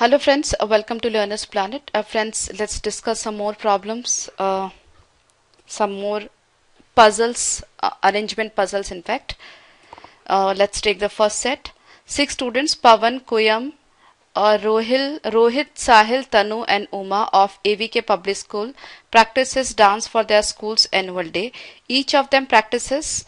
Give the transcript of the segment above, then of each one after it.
Hello friends, welcome to Learner's Planet. Friends, let's discuss some more problems, some more puzzles, arrangement puzzles in fact. Let's take the first set. 6 students, Pavan, Kuyam, Rohit, Sahil, Tanu and Uma of AVK Public School practices dance for their school's annual day. Each of them practices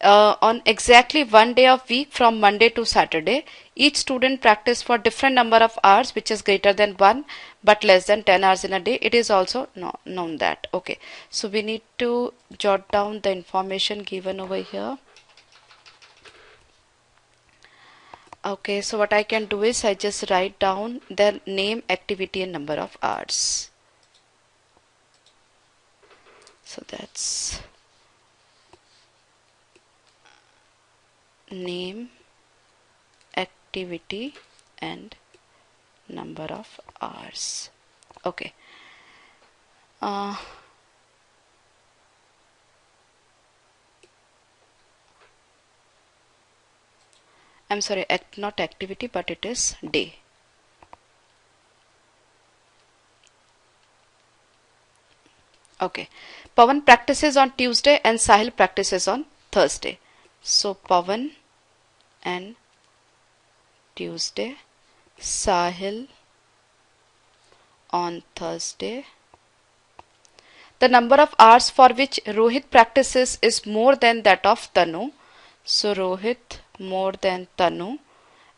on exactly one day of week from Monday to Saturday. Each student practice for different number of hours which is greater than 1 but less than 10 hours in a day. It is also known that. Okay, so we need to jot down the information given over here. Okay, so what I can do is I just write down their name, activity and number of hours. So that's name, activity and number of hours. Okay. I'm sorry, not activity, but it is day. Okay. Pavan practices on Tuesday and Sahil practices on Thursday. So Pavan and Tuesday, Sahil on Thursday. The number of hours for which Rohit practices is more than that of Tanu. So Rohit more than Tanu.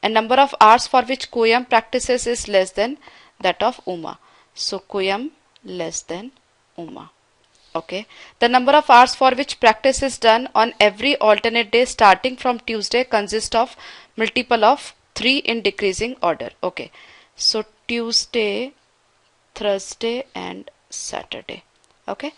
And number of hours for which Kuyam practices is less than that of Uma. So Kuyam less than Uma. Okay. The number of hours for which practice is done on every alternate day starting from Tuesday consists of multiple of 3 in decreasing order. Okay. So Tuesday, Thursday and Saturday. Okay.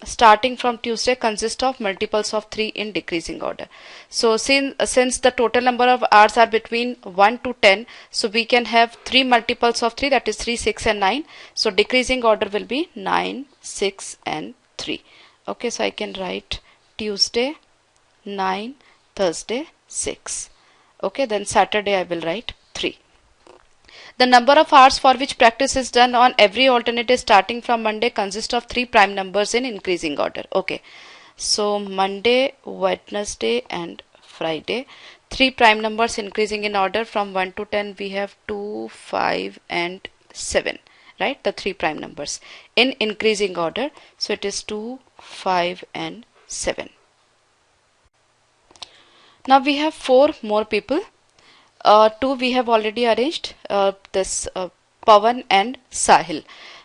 Starting from Tuesday consists of multiples of 3 in decreasing order. So since the total number of hours are between 1 to 10, so we can have 3 multiples of 3, that is 3, 6 and 9. So decreasing order will be 9, 6 and 3. Okay, so I can write Tuesday 9, Thursday 6. Okay, then Saturday I will write 3. The number of hours for which practice is done on every alternate day starting from Monday consists of 3 prime numbers in increasing order. Okay, so Monday, Wednesday and Friday. 3 prime numbers increasing in order from 1 to 10. We have 2, 5 and 7. Right, the 3 prime numbers in increasing order. So it is 2, 5 and 7. Now we have 4 more people. 2 we have already arranged, Pavan and Sahil.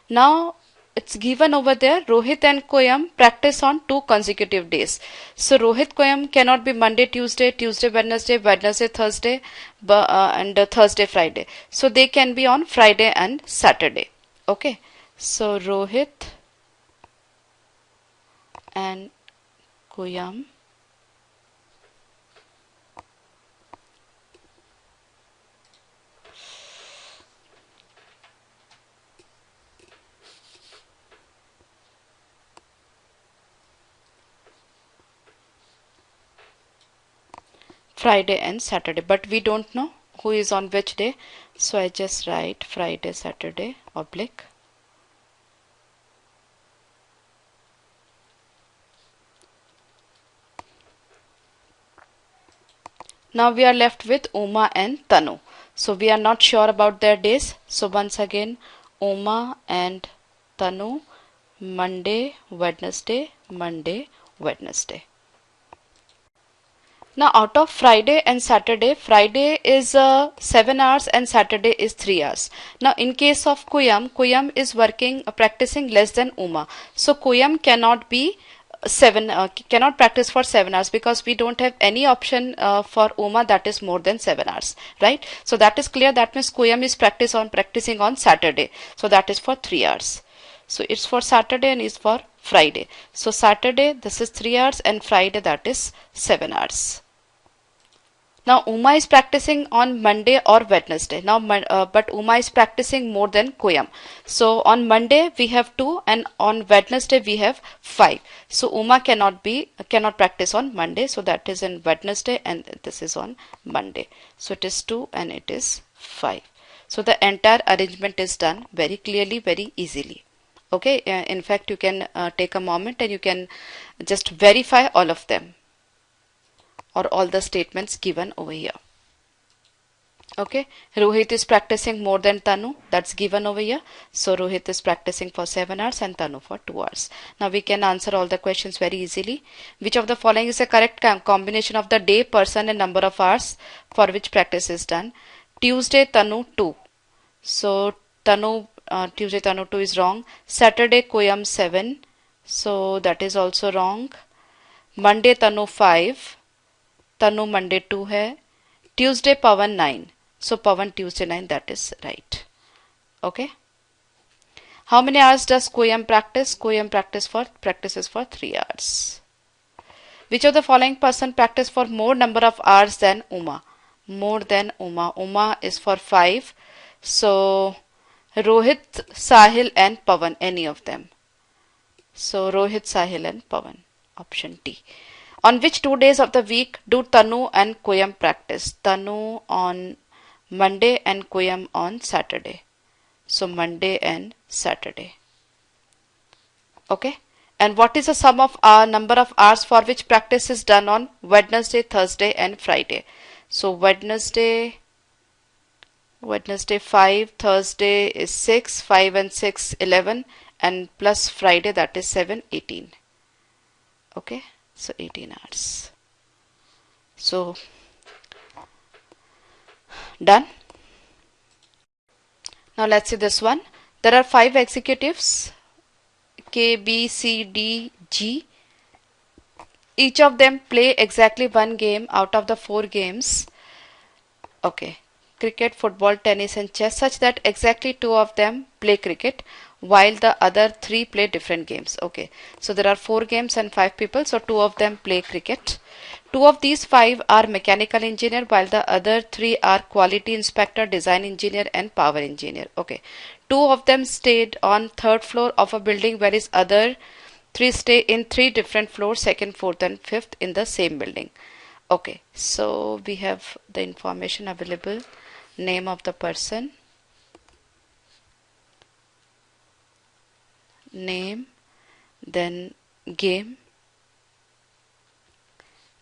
Now it's given over there, Rohit and Koyam practice on 2 consecutive days. So Rohit Koyam cannot be Monday, Tuesday, Tuesday, Wednesday, Wednesday, Thursday and Thursday, Friday. So they can be on Friday and Saturday. Okay, so Rohit and Koyam Friday and Saturday, but we don't know who is on which day, so I just write Friday, Saturday oblique. Now we are left with Uma and Tanu. So we are not sure about their days. So once again, Uma and Tanu, Monday, Wednesday, Monday, Wednesday. Now out of Friday and Saturday, Friday is 7 hours and Saturday is 3 hours. Now in case of Kuyam is practicing less than Uma. So Kuyam cannot be cannot practice for 7 hours because we don't have any option for Uma that is more than 7 hours, right? So that is clear. That means Kuyam is practicing on Saturday. So that is for 3 hours. So it's for Saturday and is for Friday. So Saturday this is 3 hours and Friday that is 7 hours. Now Uma is practicing on Monday or Wednesday. Now, but Uma is practicing more than Koyam. So on Monday we have 2 and on Wednesday we have 5. So Uma cannot practice on Monday. So that is in Wednesday and this is on Monday. So it is 2 and it is 5. So the entire arrangement is done very clearly, very easily. Okay, in fact, you can take a moment and you can just verify all of them or all the statements given over here. Okay, Rohit is practicing more than Tanu, that's given over here. So Rohit is practicing for 7 hours and Tanu for 2 hours. Now we can answer all the questions very easily. Which of the following is a correct combination of the day, person and number of hours for which practice is done? Tuesday Tanu 2. So Tuesday Tanu 2 is wrong. Saturday Koyam 7. So that is also wrong. Monday Tanu 5. Tanu Monday 2 hai. Tuesday Pawan 9. So Pawan Tuesday 9, that is right. Okay. How many hours does Koyam practice? Koyam practices for 3 hours. Which of the following person practice for more number of hours than Uma? More than Uma. Uma is for 5. So Rohit, Sahil and Pawan, any of them. So Rohit, Sahil and Pawan. Option D. On which 2 days of the week do Tanu and Koyam practice? Tanu on Monday and Koyam on Saturday. So Monday and Saturday. Okay. And what is the sum of number of hours for which practice is done on Wednesday, Thursday and Friday? So Wednesday 5, Thursday is 6, 5 and 6, 11 and plus Friday, that is 7, 18. Okay. So 18 hours. So done. Now let's see this one. There are 5 executives K, B, C, D, G. Each of them play exactly 1 game out of the 4 games. Okay. Cricket, football, tennis and chess, such that exactly 2 of them play cricket while the other 3 play different games. Okay. So there are 4 games and 5 people. So 2 of them play cricket. 2 of these 5 are mechanical engineer while the other 3 are quality inspector, design engineer and power engineer. Okay. 2 of them stayed on 3rd floor of a building, whereas other 3 stay in 3 different floors, 2nd, 4th and 5th in the same building. Okay. So we have the information available. Name of the person, name, then game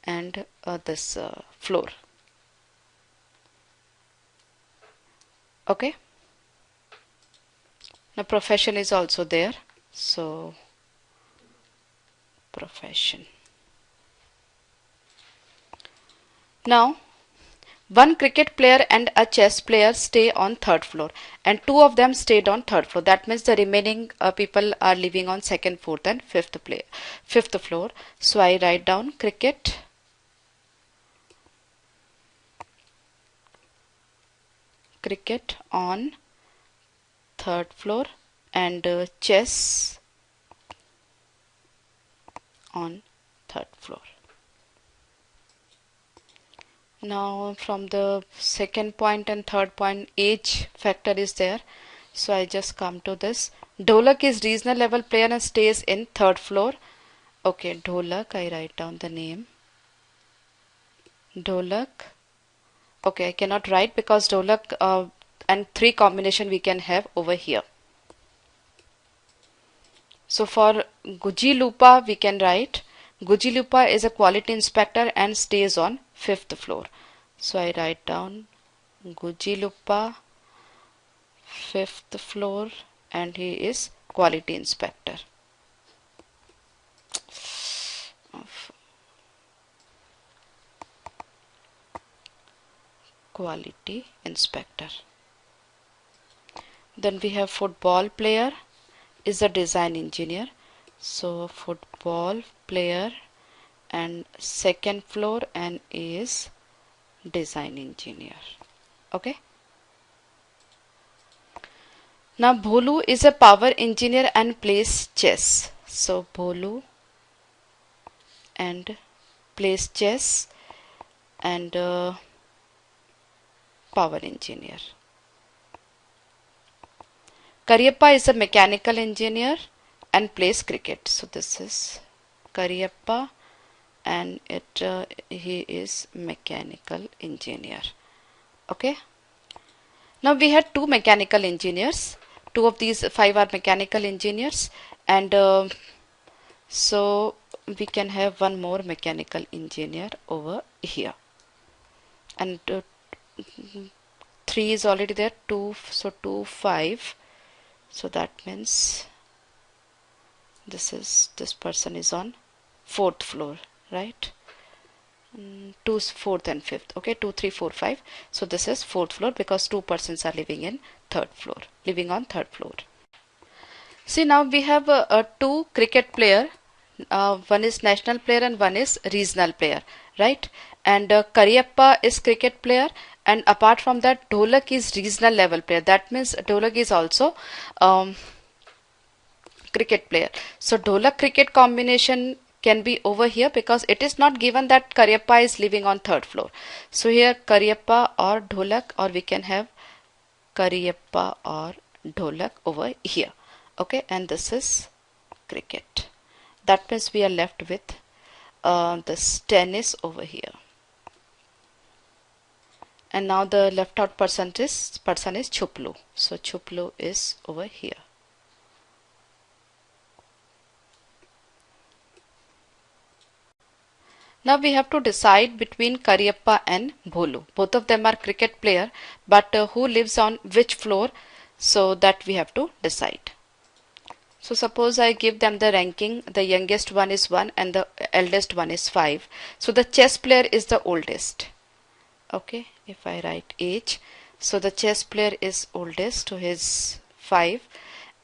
and this floor. Okay. Now profession is also there. So profession. Now 1 cricket player and a chess player stay on 3rd floor and 2 of them stayed on 3rd floor. That means the remaining people are living on 2nd, 4th and 5th floor. So I write down cricket, on 3rd floor and chess on 3rd floor. Now from the 2nd point and 3rd point, age factor is there. So I just come to this. Dholak is regional level player and stays in 3rd floor. Okay, Dholak, I write down the name. Dholak. Okay, I cannot write because Dholak and 3 combination we can have over here. So for Gujilupa we can write Gujilupa is a quality inspector and stays on 5th floor. So I write down Gujilupa 5th floor and he is quality inspector. Quality inspector. Then we have football player is a design engineer. So football player and 2nd floor and is design engineer. Okay. Now Bholu is a power engineer and plays chess. So Bholu and plays chess and power engineer. Karyappa is a mechanical engineer and plays cricket. So this is Karyappa and he is mechanical engineer. Okay. Now we had two mechanical engineers. Two of these five are mechanical engineers, and so we can have one more mechanical engineer over here, and 3 is already there. 2, so 2 5, so that means this person is on 4th floor, right? 2 is 4th and 5th. Okay, 2 3 4 5, so this is 4th floor because 2 persons are living in 3rd floor, living on 3rd floor. See, now we have two cricket player. One is national player and one is regional player, right? And Karyappa is cricket player, and apart from that Dholak is regional level player. That means Dholak is also cricket player. So Dholak cricket combination can be over here because it is not given that Karyappa is living on 3rd floor. So here Karyappa or Dholak, or we can have Karyappa or Dholak over here. Okay, and this is cricket. That means we are left with this tennis over here. And now the left out person is Chuplu. So Chuplu is over here. Now we have to decide between Karyappa and Bholu. Both of them are cricket player, but who lives on which floor? So that we have to decide. So suppose I give them the ranking. The youngest one is 1 and the eldest one is 5. So the chess player is the oldest. Okay, if I write age, so the chess player is oldest, so he is 5.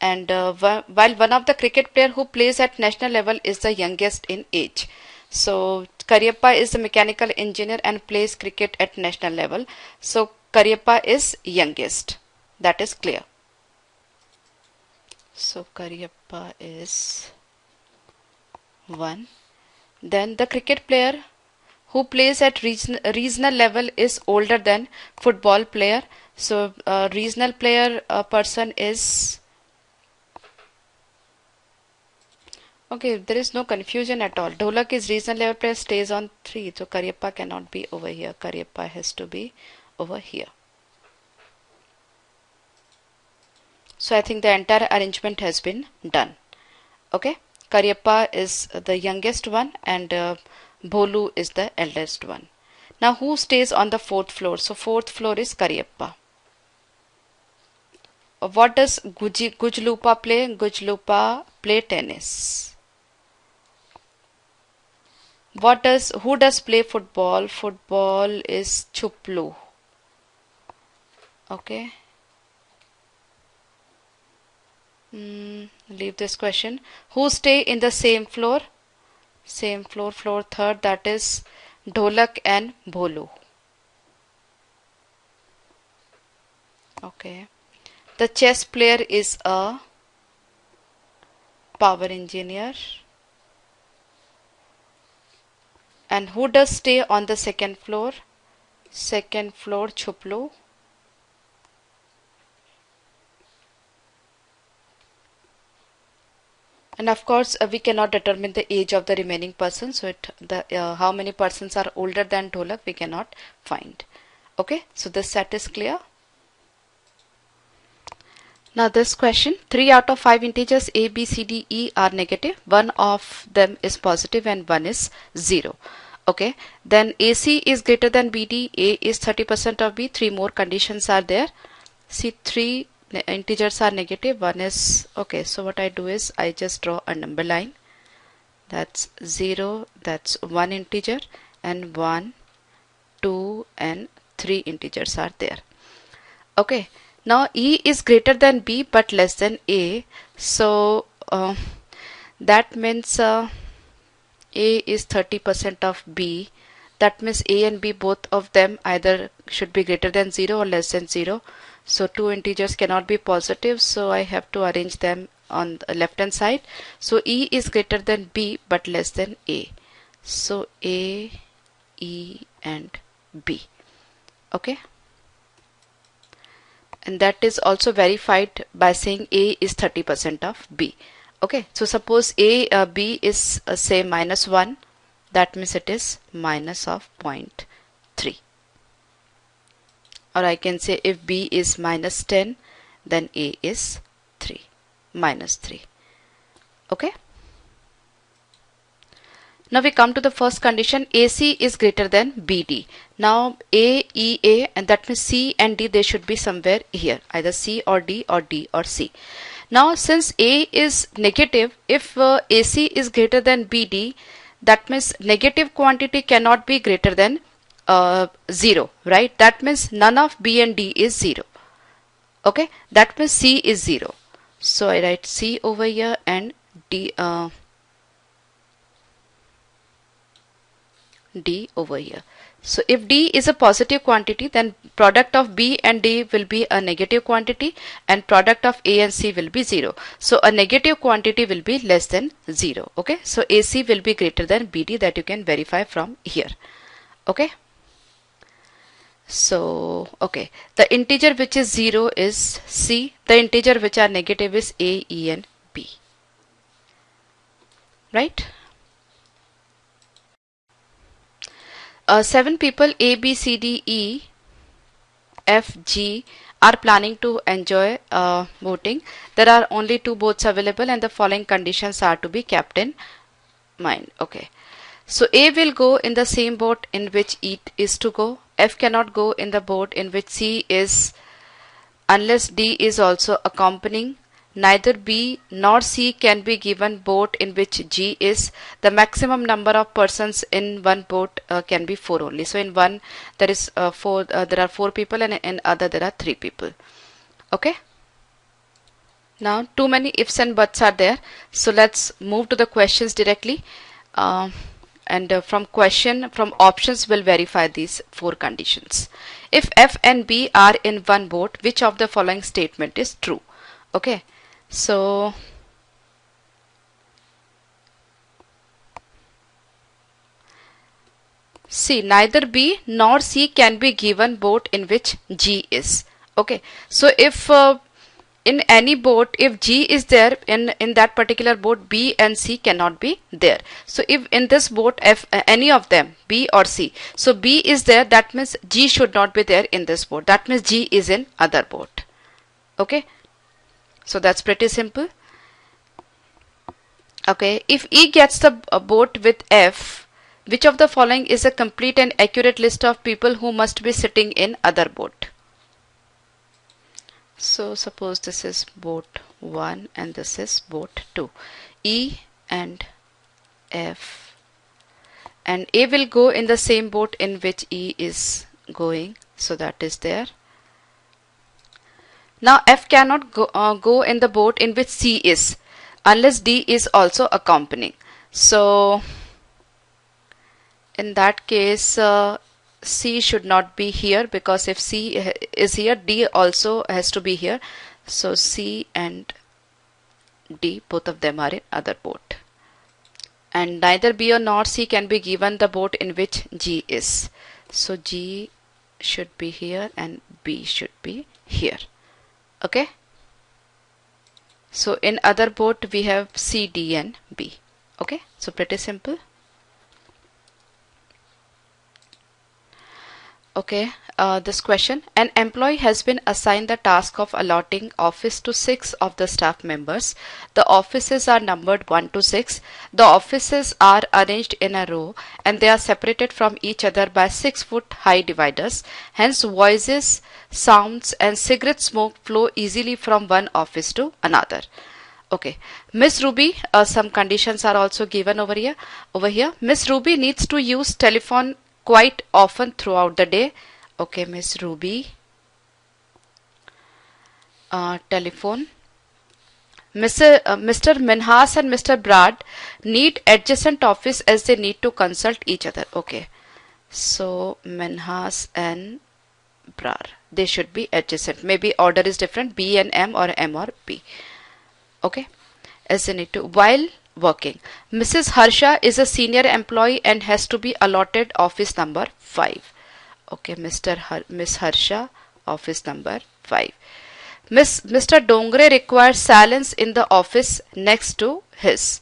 And while one of the cricket player who plays at national level is the youngest in age. So Karyappa is the mechanical engineer and plays cricket at national level. So Karyappa is youngest. That is clear. So Karyappa is 1. Then the cricket player who plays at regional level is older than football player. So regional player person is, okay, there is no confusion at all. Dholak is regional level player, stays on 3. So Karyappa cannot be over here. Karyappa has to be over here. So I think the entire arrangement has been done. Okay, Karyappa is the youngest one and Bholu is the eldest one. Now who stays on the 4th floor? So 4th floor is Karyappa. What does Gujlupa play? Gujlupa play tennis. Who does play football? Football is Chuplu. Okay. Leave this question. Who stay in the same floor? Same floor, floor 3rd, that is Dholak and Bholu. Okay. The chess player is a power engineer. And who does stay on the 2nd floor? 2nd floor, Chuplu. And of course we cannot determine the age of the remaining person, so how many persons are older than Dholak we cannot find. Okay, so this set is clear. Now this question, 3 out of 5 integers a, b, c, d, e are negative. One of them is positive and one is 0. Okay, then ac is greater than bd, a is 30% of b. 3 more conditions are there. See, 3 integers are negative, one is, okay, so what I do is I just draw a number line. That's 0, that's 1 integer, and 1, 2 and 3 integers are there. Okay, now e is greater than b but less than a, so that means a is 30% of b. That means a and b, both of them either should be greater than 0 or less than 0. So 2 integers cannot be positive, so I have to arrange them on the left hand side. So e is greater than b but less than a. So a, e and b. Okay. And that is also verified by saying a is 30% of b. Okay. So suppose b is say -1. That means it is minus of 0.3. or I can say if B is minus 10, then A is 3, minus 3. Okay. Now we come to the first condition, AC is greater than BD. Now A, E, A, and that means C and D, they should be somewhere here, either C or D or D or C. Now since A is negative, if AC is greater than BD, that means negative quantity cannot be greater than 0, right? That means none of B and D is 0. Okay, that means C is 0. So I write C over here and D over here. So if D is a positive quantity, then product of B and D will be a negative quantity and product of A and C will be 0. So a negative quantity will be less than 0. Okay, so AC will be greater than BD, that you can verify from here. Okay. So, okay, the integer which is 0 is C, the integer which are negative is A, E and B. Right? 7 people A, B, C, D, E, F, G are planning to enjoy boating. There are only 2 boats available and the following conditions are to be kept in mind. Okay. So A will go in the same boat in which E is to go. F cannot go in the boat in which C is unless D is also accompanying. Neither B nor C can be given boat in which G is. The maximum number of persons in one boat can be 4 only. So in one there is there are 4 people and in other there are 3 people. Okay. Now too many ifs and buts are there. So let's move to the questions directly. From options we'll verify these 4 conditions. If F and B are in one boat, which of the following statement is true? Okay, so see, neither B nor C can be given boat in which G is. Okay, so if in any boat, if G is there in that particular boat, B and C cannot be there. So if in this boat, F any of them, B or C, so B is there, that means G should not be there in this boat. That means G is in other boat. Okay, so that's pretty simple. Okay, if E gets the boat with F, which of the following is a complete and accurate list of people who must be sitting in other boat? So suppose this is boat 1 and this is boat 2. E and F, and A will go in the same boat in which E is going, so that is there. Now F cannot go in the boat in which C is unless D is also accompanying. So in that case C should not be here, because if C is here, D also has to be here. So C and D, both of them are in other boat. And neither B or nor C can be given the boat in which G is. So G should be here and B should be here. Okay. So in other boat we have C, D and B. Okay. So pretty simple. Okay, this question, an employee has been assigned the task of allotting office to 6 of the staff members. The offices are numbered 1 to 6. The offices are arranged in a row and they are separated from each other by 6-foot high dividers. Hence voices, sounds and cigarette smoke flow easily from one office to another. Okay, Miss Ruby, some conditions are also given over here. Miss Ruby needs to use telephone quite often throughout the day. Okay, Miss Ruby, telephone. Mr. Minhas and Mr. Brad need adjacent office as they need to consult each other. Okay, so Minhas and Brad, they should be adjacent. Maybe order is different, B and M or M or B. Okay, as they need to while working. Mrs. Harsha is a senior employee and has to be allotted office number 5. Okay, Miss Harsha, office number 5. Mr. Dongre requires silence in the office next to his.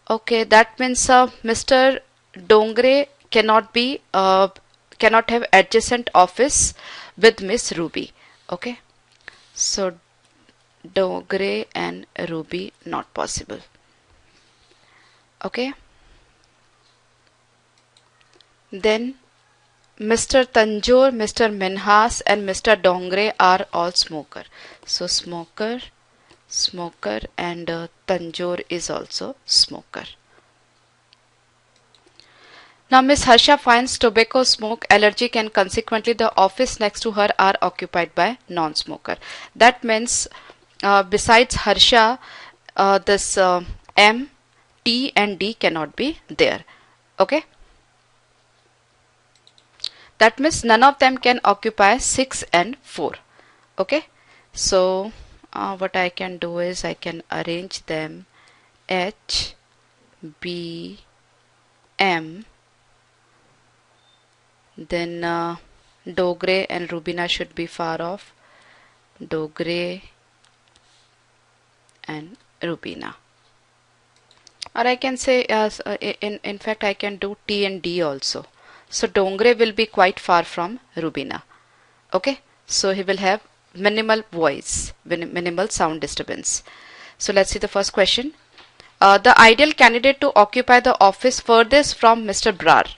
Okay, that means Mr. Dongre cannot have adjacent office with Miss Ruby. Okay, so Dongre and Ruby not possible. Okay, then Mr. Tanjore, Mr. Minhas and Mr. Dongre are all smoker. So smoker, smoker, and Tanjore is also smoker. Now Miss Harsha finds tobacco smoke allergic and consequently the office next to her are occupied by non-smoker. That means besides Harsha, this M, T and D cannot be there. Okay. That means none of them can occupy 6 and 4. Okay. So what I can do is I can arrange them H, B, M, then Dogre and Rubina should be far off. Dogre and Rubina. Or I can say in fact I can do T and D also. So Dongre will be quite far from Rubina. Okay, so he will have minimal voice, minimal sound disturbance. So let's see the first question. The ideal candidate to occupy the office furthest from Mr. Brar.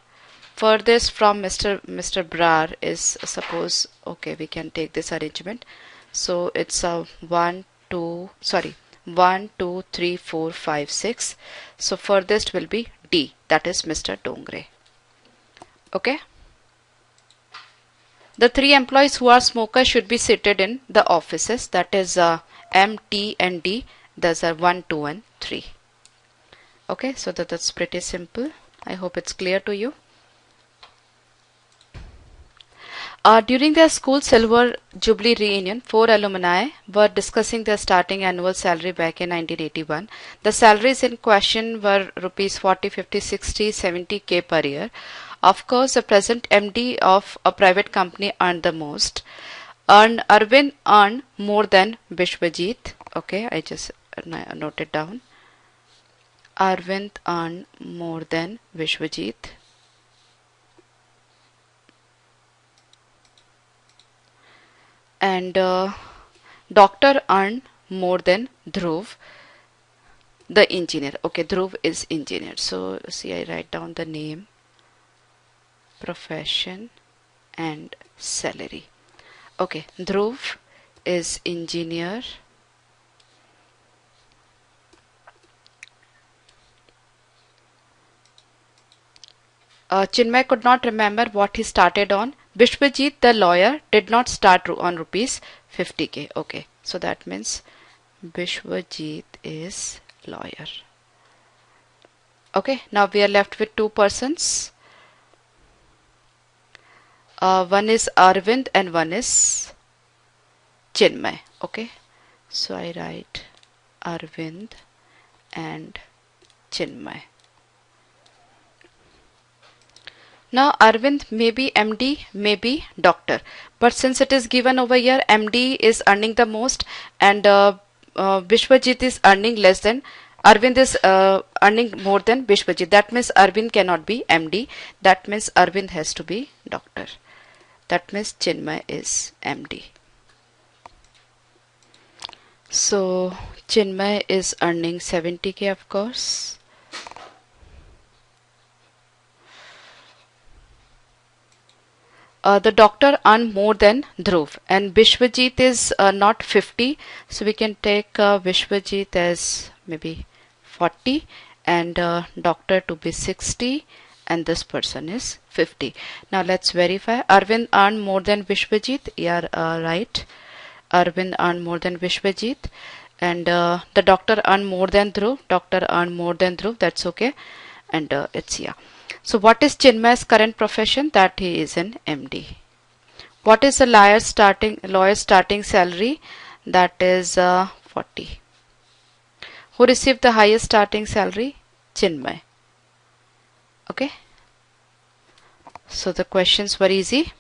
Furthest from Mr. Brar is, suppose, okay, we can take this arrangement. So it's a 1, 2, 3, 4, 5, 6. So furthest will be D, that is Mr. Dongre. Okay. The 3 employees who are smokers should be seated in the offices, that is M, T and D. Those are 1, 2 and 3. Okay, so that's pretty simple. I hope it's clear to you. During their school Silver Jubilee reunion, 4 alumni were discussing their starting annual salary back in 1981. The salaries in question were rupees 40, 50, 60, 70k per year. Of course, the present MD of a private company earned the most. Arvind earned more than Vishwajit. Okay, I just note it down. Arvind earned more than Vishwajit. And doctor earned more than Dhruv, the engineer. Okay, Dhruv is engineer. So see, I write down the name, profession and salary. Okay, Dhruv is engineer. Chinmay could not remember what he started on. Vishwajit, the lawyer, did not start on rupees 50k. Okay, so that means Vishwajit is lawyer. Okay, now we are left with 2 persons. One is Arvind and one is Chinmay. Okay, so I write Arvind and Chinmay. Now Arvind may be MD, may be doctor, but since it is given over here, MD is earning the most and Vishwajit is earning less than, Arvind is earning more than Vishwajit. That means Arvind cannot be MD. That means Arvind has to be doctor. That means Chinmay is MD. So Chinmay is earning 70k, of course. The doctor earned more than Dhruv and Vishwajit is not 50, so we can take Vishwajit as maybe 40 and doctor to be 60 and this person is 50. Now let's verify. Arvind earned more than Vishwajit. Yeah, right. Arvind earned more than Vishwajit and the doctor earned more than Dhruv. Doctor earned more than Dhruv. That's okay. And it's yeah. So what is Chinmay's current profession? That he is an MD. What is the lawyer's starting salary? That is 40. Who received the highest starting salary? Chinmay. Okay. So the questions were easy.